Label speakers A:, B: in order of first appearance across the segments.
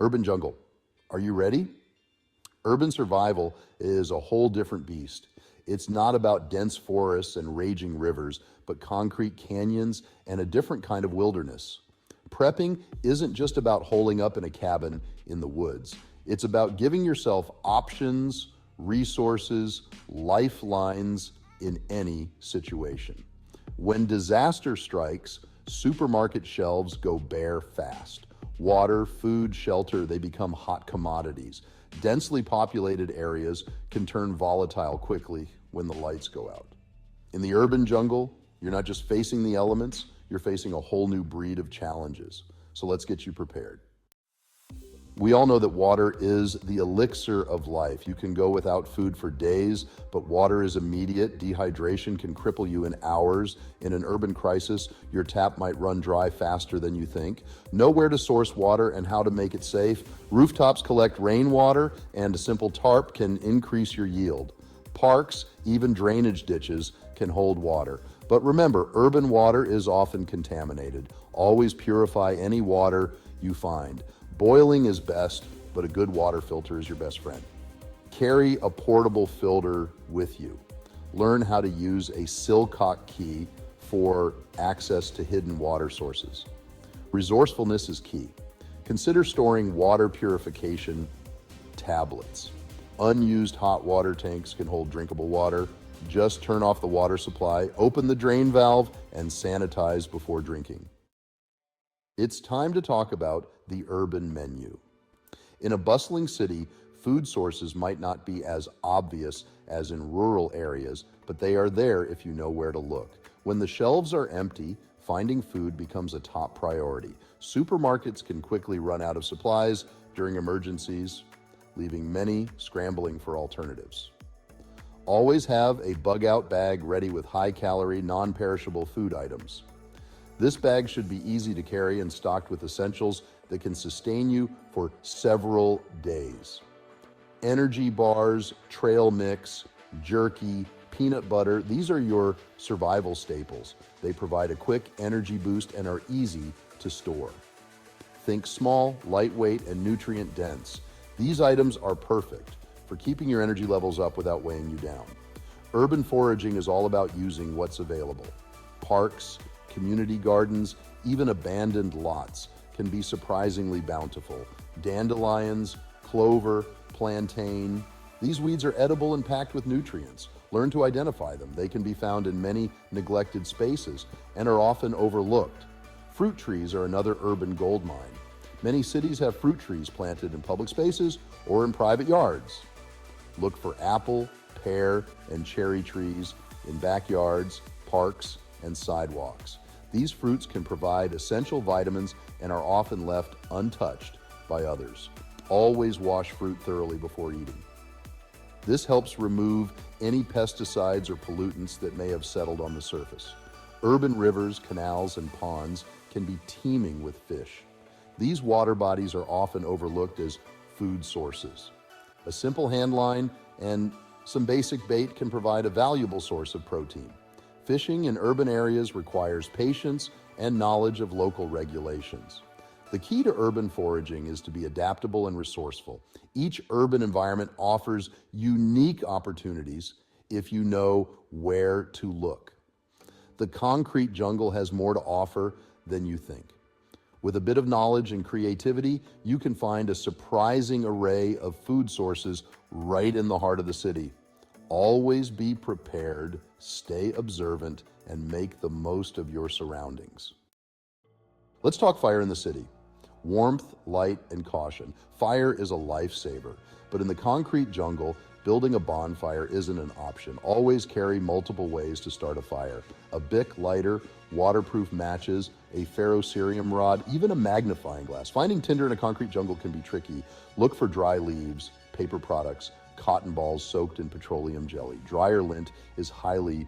A: Urban jungle. Are you ready? Urban survival is a whole different beast. It's not about dense forests and raging rivers, but concrete canyons and a different kind of wilderness. Prepping isn't just about holing up in a cabin in the woods. It's about giving yourself options, resources, lifelines in any situation. When disaster strikes, supermarket shelves go bare fast. Water, food, shelter, they become hot commodities. Densely populated areas can turn volatile quickly when the lights go out. In the urban jungle, you're not just facing the elements, you're facing a whole new breed of challenges. So let's get you prepared. We all know that water is the elixir of life. You can go without food for days, but water is immediate. Dehydration can cripple you in hours. In an urban crisis, your tap might run dry faster than you think. Know where to source water and how to make it safe. Rooftops collect rainwater, and a simple tarp can increase your yield. Parks, even drainage ditches, can hold water. But remember, urban water is often contaminated. Always purify any water you find. Boiling is best, but a good water filter is your best friend. Carry a portable filter with you. Learn how to use a Silcock key for access to hidden water sources. Resourcefulness is key. Consider storing water purification tablets. Unused hot water tanks can hold drinkable water. Just turn off the water supply, open the drain valve, and sanitize before drinking. It's time to talk about the urban menu. In a bustling city, food sources might not be as obvious as in rural areas, but they are there if you know where to look. When the shelves are empty, finding food becomes a top priority. Supermarkets can quickly run out of supplies during emergencies, leaving many scrambling for alternatives. Always have a bug-out bag ready with high-calorie, non-perishable food items. This bag should be easy to carry and stocked with essentials that can sustain you for several days. Energy bars, trail mix, jerky, peanut butter, these are your survival staples. They provide a quick energy boost and are easy to store. Think small, lightweight, and nutrient dense. These items are perfect for keeping your energy levels up without weighing you down. Urban foraging is all about using what's available. Parks, community gardens, even abandoned lots can be surprisingly bountiful. Dandelions, clover, plantain, these weeds are edible and packed with nutrients. Learn to identify them. They can be found in many neglected spaces and are often overlooked. Fruit trees are another urban gold mine. Many cities have fruit trees planted in public spaces or in private yards. Look for apple, pear, and cherry trees in backyards, parks, and sidewalks. These fruits can provide essential vitamins and are often left untouched by others. Always wash fruit thoroughly before eating. This helps remove any pesticides or pollutants that may have settled on the surface. Urban rivers, canals, and ponds can be teeming with fish. These water bodies are often overlooked as food sources. A simple hand line and some basic bait can provide a valuable source of protein. Fishing in urban areas requires patience and knowledge of local regulations. The key to urban foraging is to be adaptable and resourceful. Each urban environment offers unique opportunities if you know where to look. The concrete jungle has more to offer than you think. With a bit of knowledge and creativity, you can find a surprising array of food sources right in the heart of the city. Always be prepared, stay observant, and make the most of your surroundings. Let's talk fire in the city. Warmth, light, and caution. Fire is a lifesaver, but in the concrete jungle, building a bonfire isn't an option. Always carry multiple ways to start a fire. A Bic lighter, waterproof matches, a ferrocerium rod, even a magnifying glass. Finding tinder in a concrete jungle can be tricky. Look for dry leaves, paper products, cotton balls soaked in petroleum jelly. Dryer lint is highly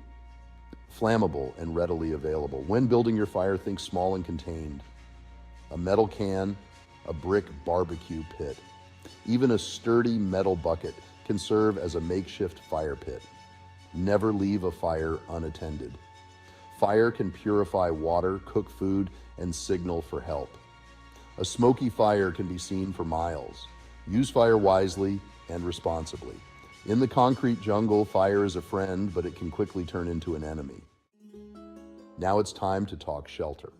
A: flammable and readily available. When building your fire, think small and contained. A metal can, a brick barbecue pit. Even a sturdy metal bucket can serve as a makeshift fire pit. Never leave a fire unattended. Fire can purify water, cook food, and signal for help. A smoky fire can be seen for miles. Use fire wisely and responsibly. In the concrete jungle, fire is a friend, but it can quickly turn into an enemy. Now it's time to talk shelter.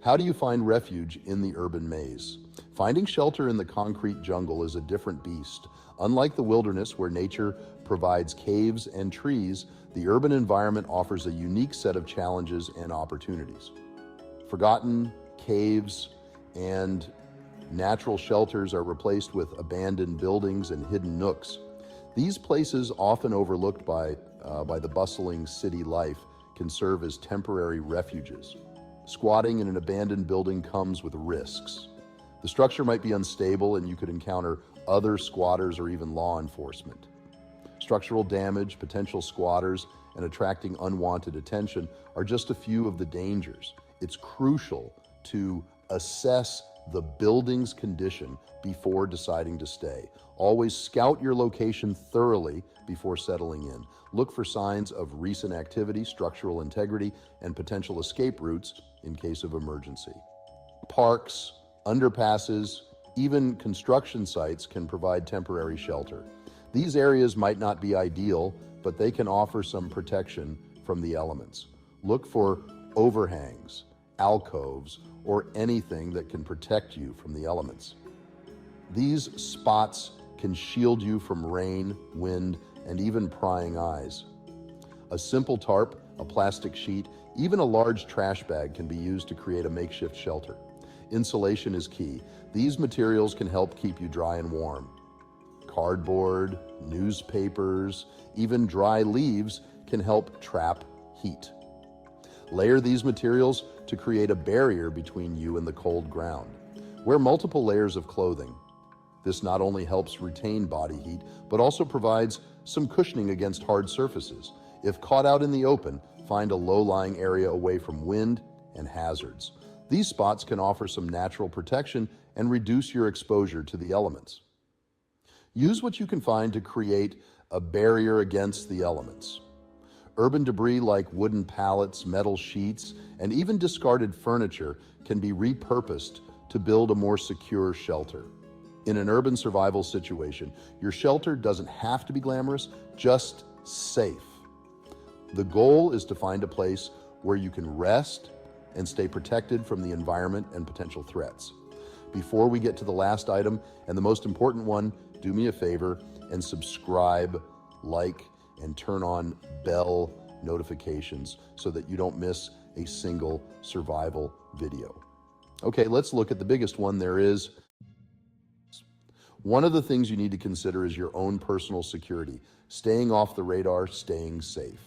A: How do you find refuge in the urban maze? Finding shelter in the concrete jungle is a different beast. Unlike the wilderness, where nature provides caves and trees, the urban environment offers a unique set of challenges and opportunities. Forgotten caves and natural shelters are replaced with abandoned buildings and hidden nooks. These places, often overlooked by the bustling city life, can serve as temporary refuges. Squatting in an abandoned building comes with risks. The structure might be unstable and you could encounter other squatters or even law enforcement. Structural damage, potential squatters, and attracting unwanted attention are just a few of the dangers. It's crucial to assess the building's condition before deciding to stay. Always scout your location thoroughly before settling in. Look for signs of recent activity, structural integrity, and potential escape routes in case of emergency. Parks, underpasses, even construction sites can provide temporary shelter. These areas might not be ideal, but they can offer some protection from the elements. Look for overhangs, alcoves, or anything that can protect you from the elements. These spots can shield you from rain, wind, and even prying eyes. A simple tarp, a plastic sheet, even a large trash bag can be used to create a makeshift shelter. Insulation is key. These materials can help keep you dry and warm. Cardboard, newspapers, even dry leaves can help trap heat. Layer these materials to create a barrier between you and the cold ground. Wear multiple layers of clothing. This not only helps retain body heat, but also provides some cushioning against hard surfaces. If caught out in the open, find a low-lying area away from wind and hazards. These spots can offer some natural protection and reduce your exposure to the elements. Use what you can find to create a barrier against the elements. Urban debris like wooden pallets, metal sheets, and even discarded furniture can be repurposed to build a more secure shelter. In an urban survival situation, your shelter doesn't have to be glamorous, just safe. The goal is to find a place where you can rest and stay protected from the environment and potential threats. Before we get to the last item, and the most important one, do me a favor and subscribe, like, and turn on bell notifications so that you don't miss a single survival video. Okay, let's look at the biggest one there is. One of the things you need to consider is your own personal security, staying off the radar, staying safe.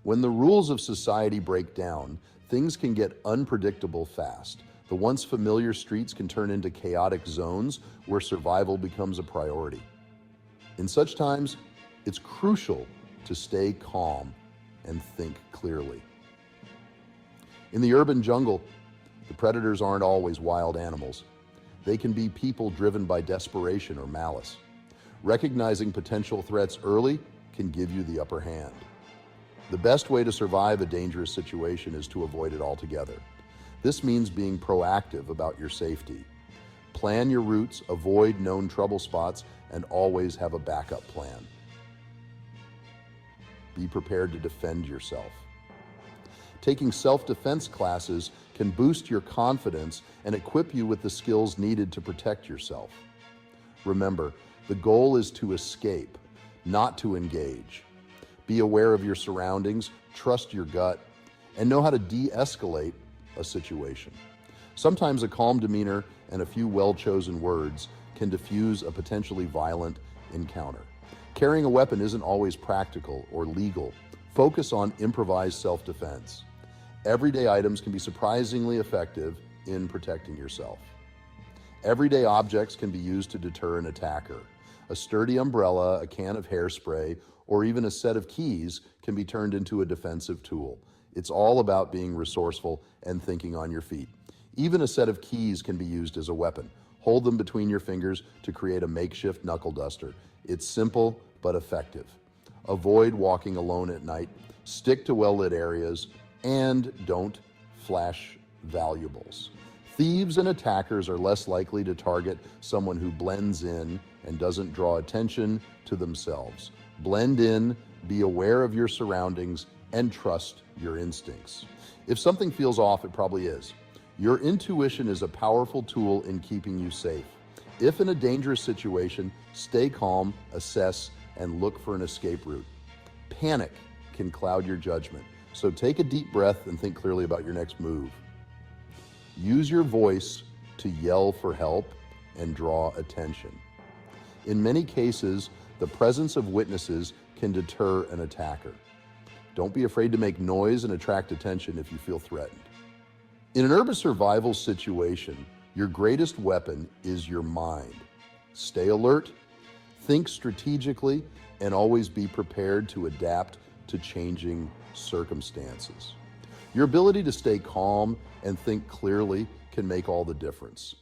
A: When the rules of society break down, things can get unpredictable fast. The once familiar streets can turn into chaotic zones where survival becomes a priority. In such times, it's crucial to stay calm and think clearly. In the urban jungle, the predators aren't always wild animals. They can be people driven by desperation or malice. Recognizing potential threats early can give you the upper hand. The best way to survive a dangerous situation is to avoid it altogether. This means being proactive about your safety. Plan your routes, avoid known trouble spots, and always have a backup plan. Be prepared to defend yourself. Taking self-defense classes can boost your confidence and equip you with the skills needed to protect yourself. Remember, the goal is to escape, not to engage. Be aware of your surroundings, trust your gut, and know how to de-escalate a situation. Sometimes a calm demeanor and a few well-chosen words can diffuse a potentially violent encounter. Carrying a weapon isn't always practical or legal. Focus on improvised self-defense. Everyday items can be surprisingly effective in protecting yourself. Everyday objects can be used to deter an attacker. A sturdy umbrella, a can of hairspray, or even a set of keys can be turned into a defensive tool. It's all about being resourceful and thinking on your feet. Even a set of keys can be used as a weapon. Hold them between your fingers to create a makeshift knuckle duster. It's simple but effective. Avoid walking alone at night, stick to well-lit areas, and don't flash valuables. Thieves and attackers are less likely to target someone who blends in and doesn't draw attention to themselves. Blend in, be aware of your surroundings, and trust your instincts. If something feels off, it probably is. Your intuition is a powerful tool in keeping you safe. If in a dangerous situation, stay calm, assess, and look for an escape route. Panic can cloud your judgment, so take a deep breath and think clearly about your next move. Use your voice to yell for help and draw attention. In many cases, the presence of witnesses can deter an attacker. Don't be afraid to make noise and attract attention if you feel threatened. In an urban survival situation, your greatest weapon is your mind. Stay alert, think strategically, and always be prepared to adapt to changing circumstances. Your ability to stay calm and think clearly can make all the difference.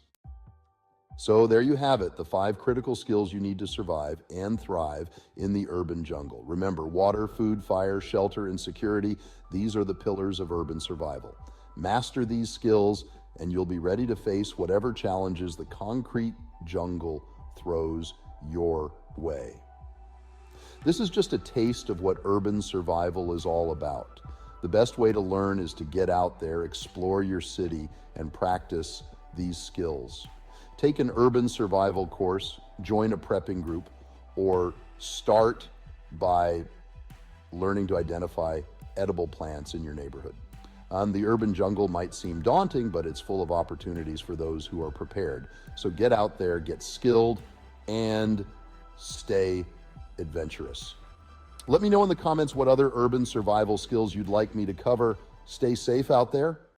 A: So there you have it, the 5 critical skills you need to survive and thrive in the urban jungle. Remember, water, food, fire, shelter, and security, these are the pillars of urban survival. Master these skills and you'll be ready to face whatever challenges the concrete jungle throws your way. This is just a taste of what urban survival is all about. The best way to learn is to get out there, explore your city, and practice these skills. Take an urban survival course, join a prepping group, or start by learning to identify edible plants in your neighborhood. The urban jungle might seem daunting, but it's full of opportunities for those who are prepared. So get out there, get skilled, and stay adventurous. Let me know in the comments what other urban survival skills you'd like me to cover. Stay safe out there.